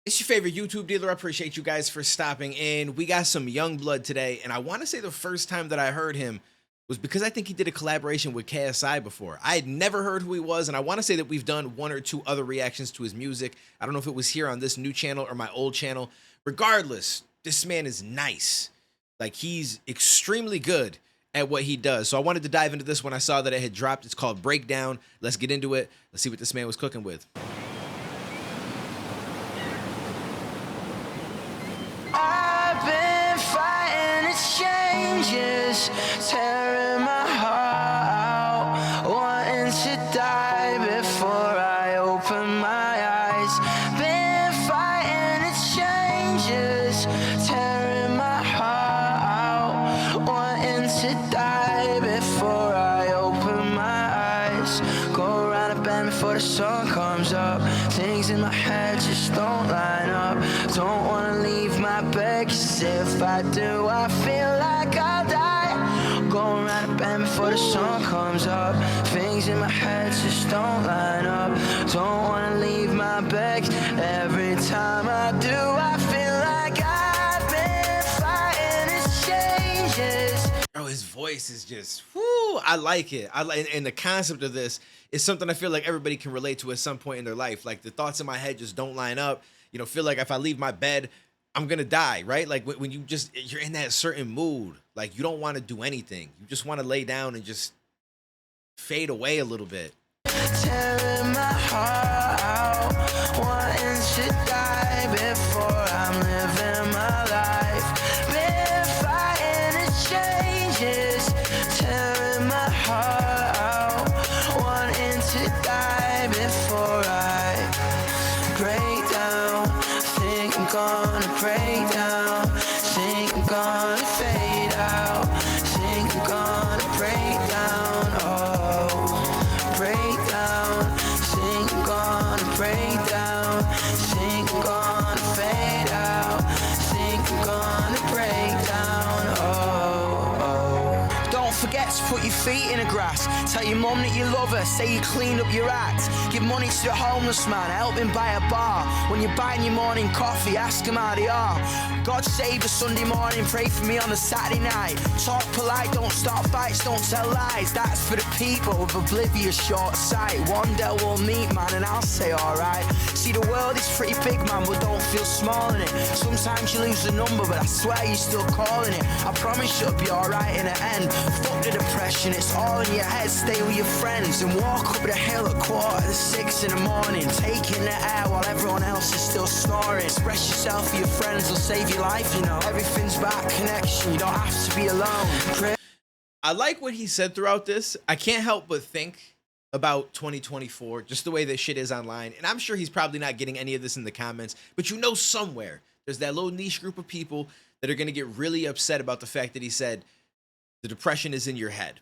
It's your favorite YouTube dealer. I appreciate you guys for stopping in. We got some YUNGBLUD today, and I want to say the first time that I heard him was because I think he did a collaboration with KSI before. I had never heard who he was, and I want to say that we've done one or two other reactions to his music. I don't know if it was here on this new channel or my old channel. Regardless, this man is nice. Like, he's extremely good at what he does. So I wanted to dive into this when I saw that it had dropped. It's called Breakdown. Let's get into it. Let's see what this man was cooking with. I've been fighting exchanges, tearing my heart out, wanting to die before I open my eyes. Been fighting exchanges, tearing my heart out, wanting to die before I open my eyes. Go around a bend before the sun comes up. Things in my head just don't line up. Don't wanna leave my bed, 'cause if I do, I feel like I'll die. Going around a bend before the sun comes up. Things in my head just don't line up. Don't wanna leave my bed, 'cause every time I do, I feel like I've been fighting exchanges. Oh, his voice is just, whoo, I like it. And the concept of this is something I feel like everybody can relate to at some point in their life. Like, the thoughts in my head just don't line up. You know, feel like if I leave my bed, I'm gonna die, right? Like when you're in that certain mood, like you don't want to do anything. You just want to lay down and just fade away a little bit. Tearing my heart out, wanting to die before I'm living my life. Been fighting exchanges, tearing my heart out, wanting to die before I break down. Think I'm gonna break down. Think I'm gonna fade out. Think I'm gonna break down. Oh, break down. Think I'm gonna break down. Think I'm gonna fade out. Think I'm gonna break down. Oh. Don't forget to put your feet in the grass. Tell your mum that you love her. Say you cleaned up your act. Give money to a homeless man. Help him buy a bar. When you're buying your morning coffee, ask him how they are. God save a Sunday morning. Pray for me on a Saturday night. Talk polite. Don't start fights. Don't tell lies. That's for the people with oblivious short sight. One day we'll meet, man, and I'll say alright. See, the world is pretty big, man, but don't feel small in it. Sometimes you lose the number, but I swear you're still calling it. I promise you'll be alright in the end. Fuck the depression, it's all in your head. Stay with your friends and walk up the hill at 5:45 in the morning. Taking the air while everyone else is still snoring. Express yourself for your friends, will save your life, you know. Everything's about connection, you don't have to be alone. I like what he said throughout this. I can't help but think about 2024, just the way that shit is online. And I'm sure he's probably not getting any of this in the comments, but you know, somewhere there's that little niche group of people that are going to get really upset about the fact that he said the depression is in your head.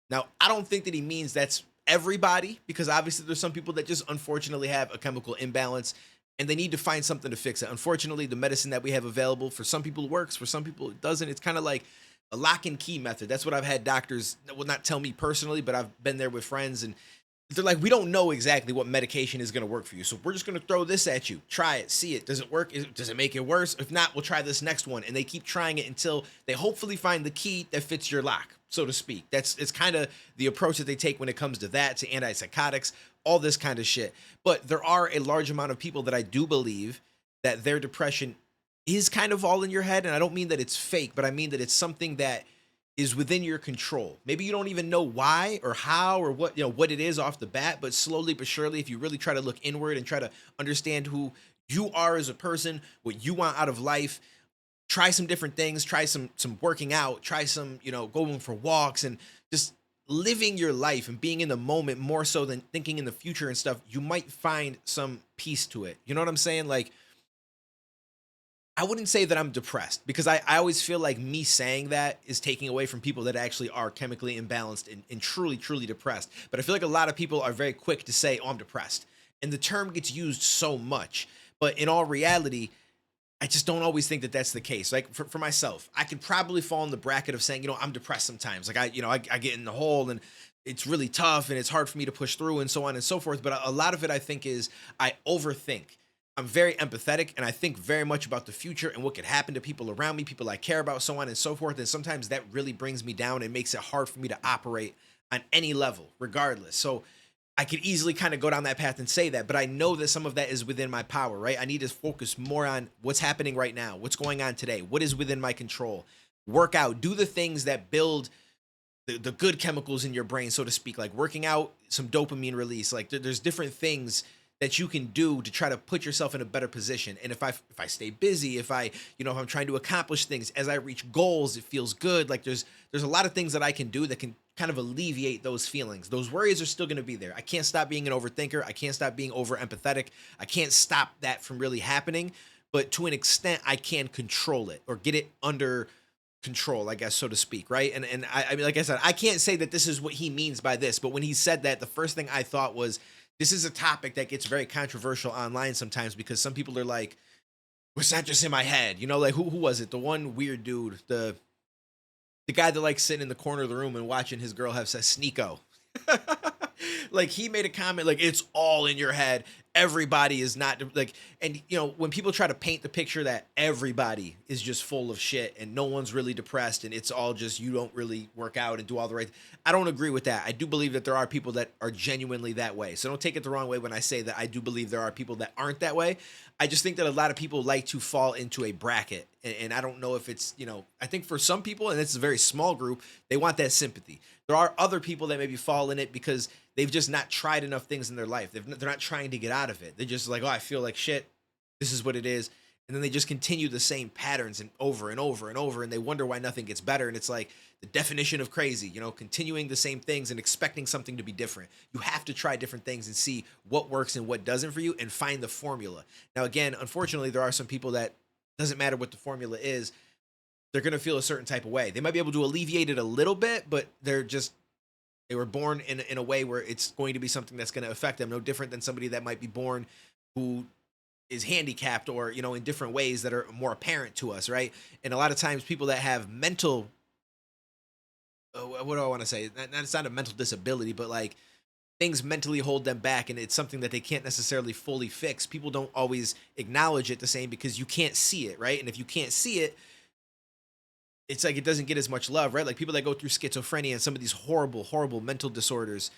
Now, I don't think that he means that's everybody, because obviously there's some people that just unfortunately have a chemical imbalance and they need to find something to fix it. Unfortunately, the medicine that we have available for some people works, for some people it doesn't. It's kind of like a lock and key method. That's what I've had doctors, will not tell me personally, but I've been there with friends, and they're like, we don't know exactly what medication is going to work for you, so we're just going to throw this at you. Try it, see it. Does it work? Does it make it worse? If not, we'll try this next one. And they keep trying it until they hopefully find the key that fits your lock, so to speak. It's kind of the approach that they take when it comes to that, to antipsychotics, all this kind of shit. But there are a large amount of people that I do believe that their depression is kind of all in your head. And I don't mean that it's fake, but I mean that it's something that is within your control. Maybe you don't even know why or how or what, what it is off the bat, but slowly but surely, if you really try to look inward and try to understand who you are as a person, what you want out of life, try some different things, try some working out, try some, going for walks and just living your life and being in the moment more so than thinking in the future and stuff, you might find some peace to it. You know what I'm saying? Like, I wouldn't say that I'm depressed, because I always feel like me saying that is taking away from people that actually are chemically imbalanced and truly, truly depressed. But I feel like a lot of people are very quick to say, oh, I'm depressed. And the term gets used so much. But in all reality, I just don't always think that that's the case. Like for myself, I could probably fall in the bracket of saying, I'm depressed sometimes. Like I get in the hole and it's really tough and it's hard for me to push through and so on and so forth. But a lot of it, I think, is I overthink. I'm very empathetic and I think very much about the future and what could happen to people around me, people I care about, so on and so forth. And sometimes that really brings me down and makes it hard for me to operate on any level, regardless. So I could easily kind of go down that path and say that, but I know that some of that is within my power, right? I need to focus more on what's happening right now, what's going on today, what is within my control. Work out, do the things that build the good chemicals in your brain, so to speak, like working out, some dopamine release. Like there's different things that you can do to try to put yourself in a better position. And if I stay busy, if I, if I'm trying to accomplish things as I reach goals, it feels good. Like there's a lot of things that I can do that can kind of alleviate those feelings. Those worries are still going to be there. I can't stop being an overthinker. I can't stop being over empathetic. I can't stop that from really happening, but to an extent I can control it or get it under control, I guess, so to speak, right? And I mean, like I said, I can't say that this is what he means by this, but when he said that, the first thing I thought was, this is a topic that gets very controversial online sometimes because some people are like, "What's that just in my head?" Like who was it? The one weird dude, the guy that likes sitting in the corner of the room and watching his girl have sex, Sneeko. Like he made a comment like, it's all in your head. Everybody is not like, and when people try to paint the picture that everybody is just full of shit and no one's really depressed and it's all just, you don't really work out and do all the right, I don't agree with that. I do believe that there are people that are genuinely that way. So don't take it the wrong way when I say that I do believe there are people that aren't that way. I just think that a lot of people like to fall into a bracket. And I don't know if it's, I think for some people, and it's a very small group, they want that sympathy. There are other people that maybe fall in it because they've just not tried enough things in their life. They're not trying to get out of it. They're just like, oh, I feel like shit. This is what it is. And then they just continue the same patterns and over and over and over. And they wonder why nothing gets better. And it's like the definition of crazy, continuing the same things and expecting something to be different. You have to try different things and see what works and what doesn't for you and find the formula. Now, again, unfortunately, there are some people that doesn't matter what the formula is. They're going to feel a certain type of way. They might be able to alleviate it a little bit, but they were born in a way where it's going to be something that's going to affect them. No different than somebody that might be born who is handicapped or, in different ways that are more apparent to us. Right. And a lot of times people that have mental, what do I want to say? It's not a mental disability, but like things mentally hold them back. And it's something that they can't necessarily fully fix. People don't always acknowledge it the same because you can't see it. Right. And if you can't see it, it's like it doesn't get as much love, right? Like people that go through schizophrenia and some of these horrible, horrible mental disorders,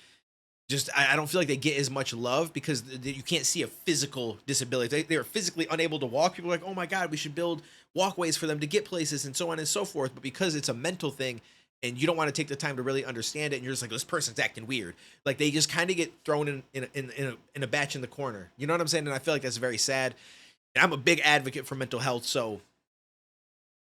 just I don't feel like they get as much love because you can't see a physical disability. They are physically unable to walk. People are like, oh my God, we should build walkways for them to get places and so on and so forth. But because it's a mental thing and you don't want to take the time to really understand it, and you're just like, this person's acting weird. Like they just kind of get thrown in a batch in the corner. You know what I'm saying? And I feel like that's very sad. And I'm a big advocate for mental health, so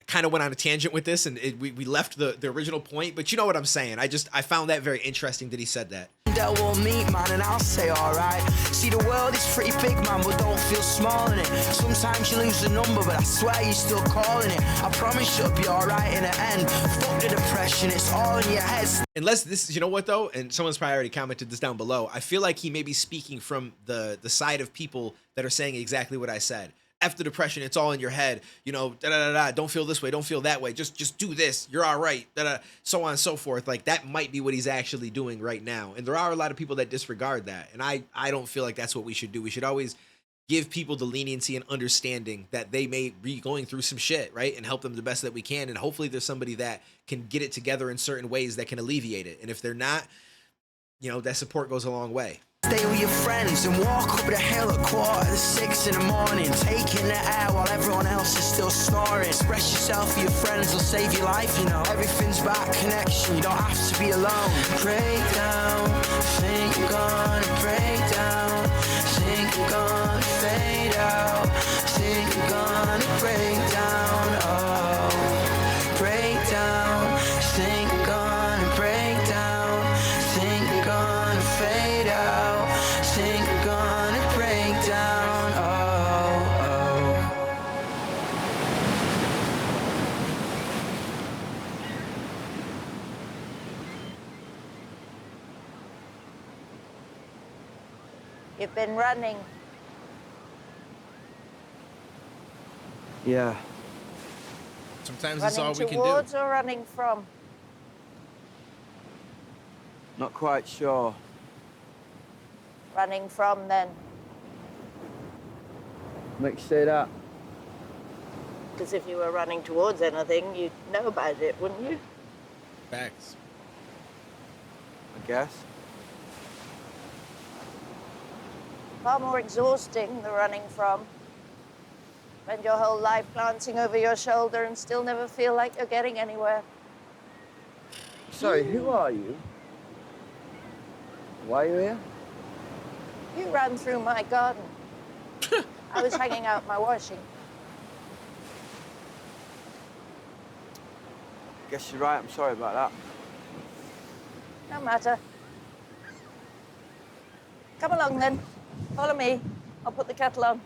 kind of went on a tangent with this and we left the original point, but you know what I'm saying. I found that very interesting that he said that. That will meet, man, and I'll say alright. See, the world is pretty big, man, but don't feel small in it. Sometimes you lose the number, but I swear you're still calling it. I promise you'll be alright in the end. Fuck the depression, it's all in your head. Unless this, you know what though, and someone's probably already commented this down below, I feel like he may be speaking from the side of people that are saying exactly what I said. F the depression, it's all in your head, don't feel this way, don't feel that way, just do this, you're all right, so on and so forth. Like that might be what he's actually doing right now. And there are a lot of people that disregard that. And I don't feel like that's what we should do. We should always give people the leniency and understanding that they may be going through some shit, right? And help them the best that we can. And hopefully there's somebody that can get it together in certain ways that can alleviate it. And if they're not, that support goes a long way. Stay with your friends and walk up the hill at 5:45 in the morning, taking the air while everyone else is still snoring. Express yourself with your friends will save your life, everything's about connection, you don't have to be alone. Break down, think you're gonna break down, think you're gonna fade out, think you're gonna break down, oh, break down, think you're gonna break down, think you're gonna fade out. Think I'm gonna break down, You've been running. Yeah. Sometimes that's all we can do. Running towards or running from? Not quite sure. Running from then. Makes you say that. Because if you were running towards anything, you'd know about it, wouldn't you? Facts. I guess. Far more exhausting, the running from. Spend your whole life glancing over your shoulder and still never feel like you're getting anywhere. Sorry, who are you? Why are you here? You ran through my garden. I was hanging out my washing. Guess you're right, I'm sorry about that. No matter. Come along then. Follow me. I'll put the kettle on.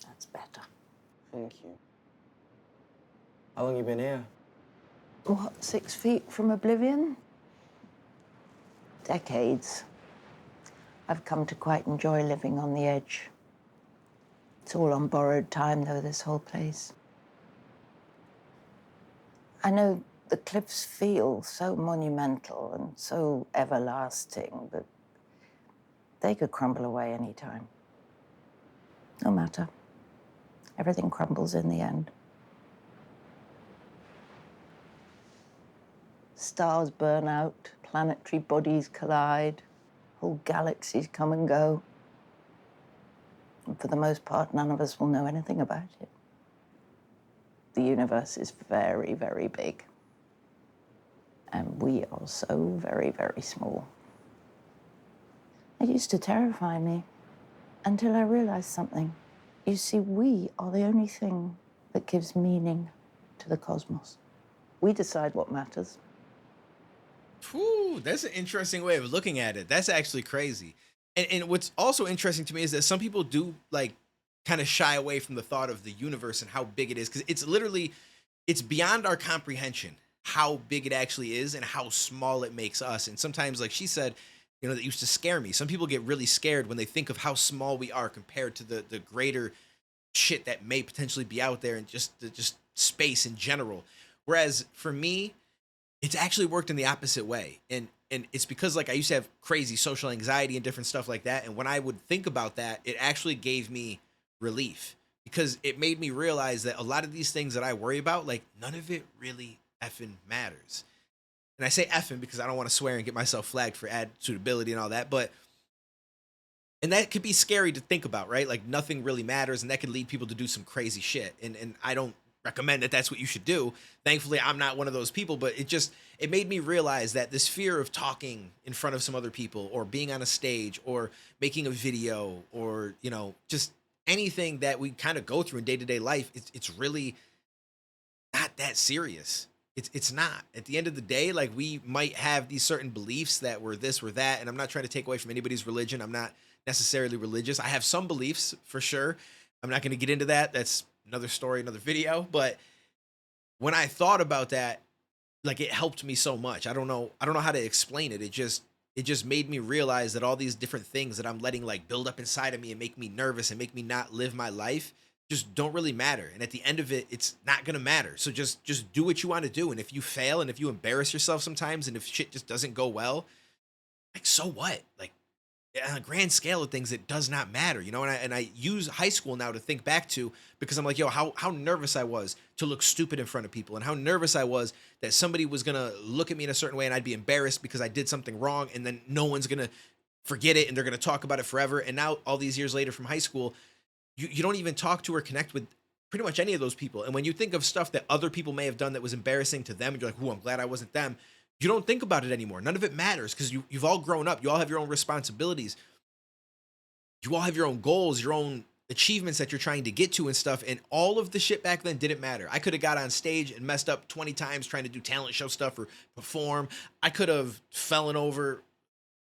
That's better. Thank you. How long you been here? What, 6 feet from oblivion? Decades. I've come to quite enjoy living on the edge. It's all on borrowed time, though, this whole place. I know the cliffs feel so monumental and so everlasting, but they could crumble away any time. No matter. Everything crumbles in the end. Stars burn out, planetary bodies collide, whole galaxies come and go. And for the most part, none of us will know anything about it. The universe is very, very big. And we are so very, very small. It used to terrify me until I realized something. You see, we are the only thing that gives meaning to the cosmos. We decide what matters. Whew, that's an interesting way of looking at it. That's actually crazy. And what's also interesting to me is that some people do like kind of shy away from the thought of the universe and how big it is, because it's beyond our comprehension how big it actually is and how small it makes us. And sometimes, like she said, you know, that used to scare me. Some people get really scared when they think of how small we are compared to the greater shit that may potentially be out there and just space in general. Whereas for me, it's actually worked in the opposite way. And it's because, like, I used to have crazy social anxiety and different stuff like that. And when I would think about that, it actually gave me relief, because it made me realize that a lot of these things that I worry about, like, none of it really effing matters. And I say effing because I don't want to swear and get myself flagged for ad suitability and all that. And that could be scary to think about, right? Like, nothing really matters, and that could lead people to do some crazy shit. And I don't recommend that that's what you should do. Thankfully, I'm not one of those people, but it made me realize that this fear of talking in front of some other people, or being on a stage, or making a video, or, you know, just anything that we kind of go through in day-to-day life, it's really not that serious. It's not. At the end of the day, like, we might have these certain beliefs that we're this or that, and I'm not trying to take away from anybody's religion. I'm not necessarily religious. I have some beliefs for sure. I'm not going to get into that. That's another story, another video. But when I thought about that, like, it helped me so much. I don't know how to explain it. It just made me realize that all these different things that I'm letting, like, build up inside of me and make me nervous and make me not live my life just don't really matter. And at the end of it, it's not going to matter. So just do what you want to do. And if you fail, and if you embarrass yourself sometimes, and if shit just doesn't go well, like, so what? Like, on a grand scale of things, it does not matter, you know. And I use high school now to think back to, because I'm like, yo, how nervous I was to look stupid in front of people, and how nervous I was that somebody was gonna look at me in a certain way and I'd be embarrassed because I did something wrong, and then no one's gonna forget it and they're gonna talk about it forever. And now, all these years later from high school, you don't even talk to or connect with pretty much any of those people. And when you think of stuff that other people may have done that was embarrassing to them, and you're like, "Ooh, I'm glad I wasn't them," you don't think about it anymore. None of it matters, because you've all grown up. You all have your own responsibilities. You all have your own goals, your own achievements that you're trying to get to and stuff. And all of the shit back then didn't matter. I could have got on stage and messed up 20 times trying to do talent show stuff or perform. I could have fallen over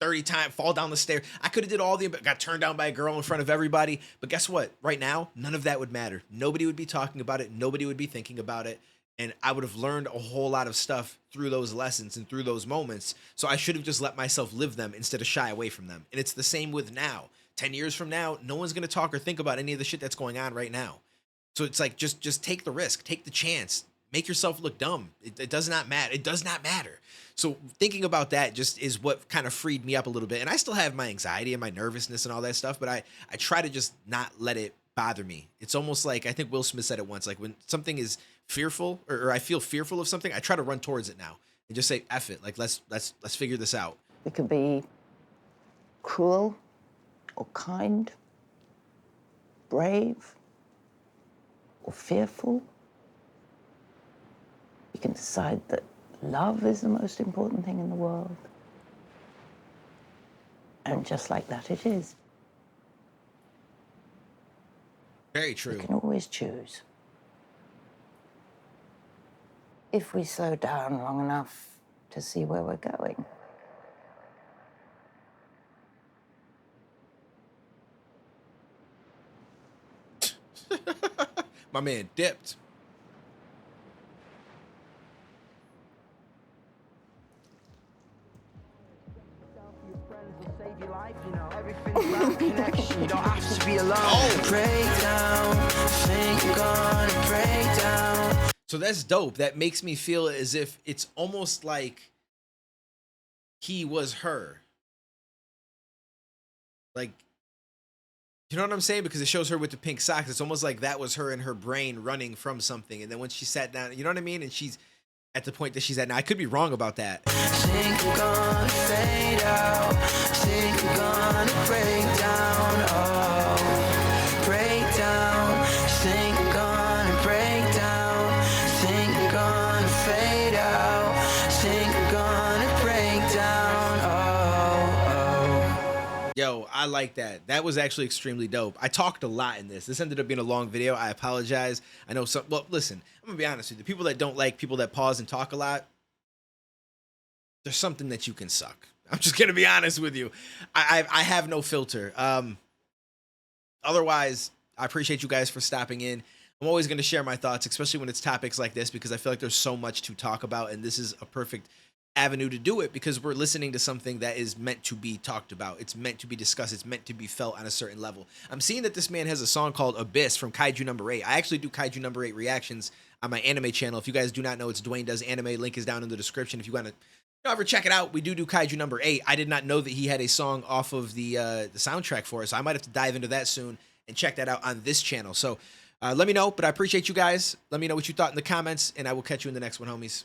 30 times, fall down the stairs. I could have did all got turned down by a girl in front of everybody. But guess what? Right now, none of that would matter. Nobody would be talking about it. Nobody would be thinking about it. And I would have learned a whole lot of stuff through those lessons and through those moments. So I should have just let myself live them instead of shy away from them. And it's the same with now. 10 years from now, no one's going to talk or think about any of the shit that's going on right now. So it's like, just take the risk, take the chance, make yourself look dumb. It does not matter. It does not matter. So thinking about that just is what kind of freed me up a little bit. And I still have my anxiety and my nervousness and all that stuff, but I try to just not let it bother me. It's almost like, I think Will Smith said it once, like when something is fearful or I feel fearful of something, I try to run towards it now and just say, F it. Like, let's figure this out. We can be cruel or kind, brave or fearful. We can decide that love is the most important thing in the world. And just like that, it is. Very true. We can always choose. If we slow down long enough to see where we're going. My man dipped. Connection, you don't have to be alone. Break down, think you're gonna break down. So that's dope. That makes me feel as if it's almost like he was her. Like, you know what I'm saying? Because it shows her with the pink socks. It's almost like that was her in her brain running from something. And then when she sat down, you know what I mean? And she's at the point that she's at now. I could be wrong about that. Think you're gonna fade out. Think you're gonna break down. Oh, break down. Think you're gonna break down. Think you're gonna fade out. Think you're gonna break down. Oh. Yo, I like that. That was actually extremely dope. I talked a lot in this. This ended up being a long video. I apologize. I know some, well, listen, I'm gonna be honest with you. The people that don't like people that pause and talk a lot, there's something that you can suck. I'm just gonna be honest with you. I have no filter. Otherwise, I appreciate you guys for stopping in. I'm always gonna share my thoughts, especially when it's topics like this, because I feel like there's so much to talk about, and this is a perfect avenue to do it because we're listening to something that is meant to be talked about. It's meant to be discussed. It's meant to be felt on a certain level. I'm seeing that this man has a song called Abyss from Kaiju number 8. I actually do Kaiju number 8 reactions on my anime channel. If you guys do not know, it's Duane Does Anime. Link is down in the description. If you want to ever check it out, we do Kaiju number 8. I did not know that he had a song off of the soundtrack for it, so I might have to dive into that soon and check that out on this channel. So let me know, but I appreciate you guys. Let me know what you thought in the comments, and I will catch you in the next one, homies.